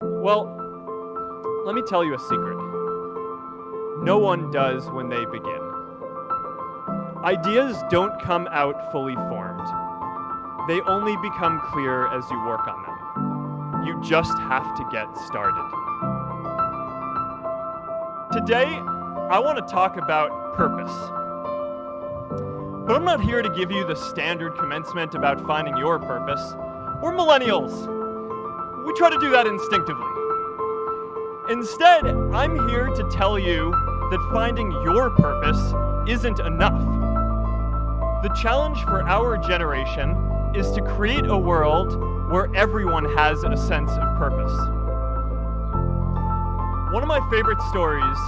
Well, let me tell you a secret. No one does when they begin. Ideas don't come out fully formed. They only become clear as you work on them. You just have to get started. Today, I want to talk about purpose. But I'm not here to give you the standard commencement about finding your purpose. We're millennials. We try to do that instinctively. Instead, I'm here to tell you that finding your purpose isn't enough. The challenge for our generation is to create a world where everyone has a sense of purpose. One of my favorite stories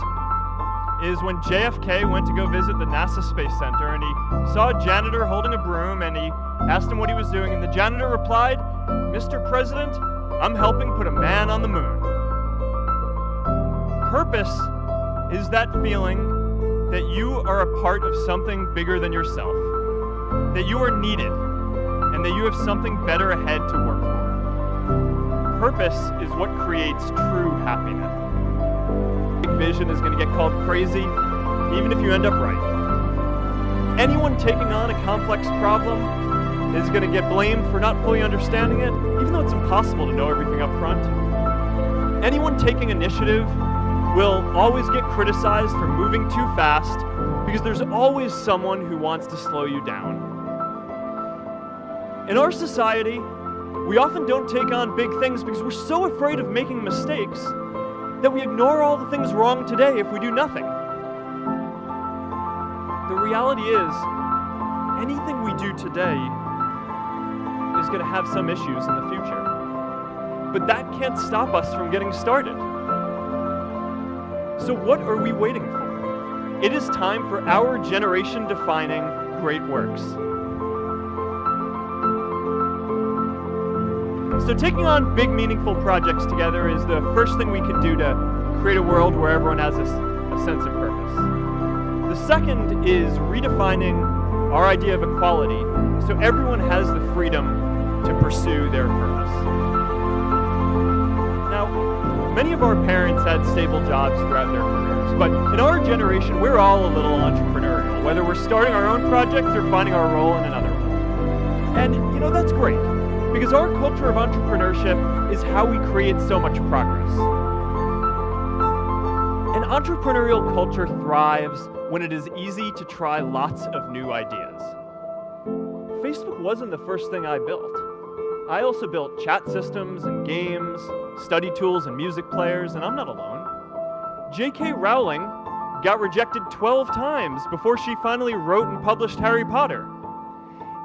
is when JFK went to go visit the NASA Space Center, and he saw a janitor holding a broom, and he asked him what he was doing, and the janitor replied, "Mr. President, I'm helping put a man on the moon." Purpose is that feeling that you are a part of something bigger than yourself, that you are needed, and that you have something better ahead to work for. Purpose is what creates true happiness. Big vision is going to get called crazy, even if you end up right. Anyone taking on a complex problem is going to get blamed for not fully understanding it, even though it's impossible to know everything up front. Anyone taking initiative will always get criticized for moving too fast, because there's always someone who wants to slow you down. In our society, we often don't take on big things because we're so afraid of making mistakes that we ignore all the things wrong today if we do nothing. The reality is, anything we do today is going to have some issues in the future. But that can't stop us from getting started. So what are we waiting for? It is time for our generation defining great works. So taking on big, meaningful projects together is the first thing we can do to create a world where everyone has a sense of purpose. The second is redefining our idea of equality so everyone has the freedom to pursue their purpose. Now, many of our parents had stable jobs throughout their careers, but in our generation, we're all a little entrepreneurial, whether we're starting our own projects or finding our role in another one. And, that's great, because our culture of entrepreneurship is how we create so much progress. An entrepreneurial culture thrives when it is easy to try lots of new ideas. Facebook wasn't the first thing I built. I also built chat systems and games, study tools and music players, and I'm not alone. J.K. Rowling got rejected 12 times before she finally wrote and published Harry Potter.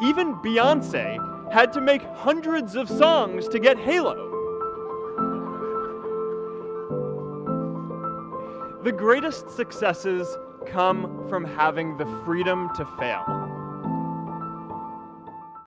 Even Beyoncé had to make hundreds of songs to get Halo. The greatest successes come from having the freedom to fail.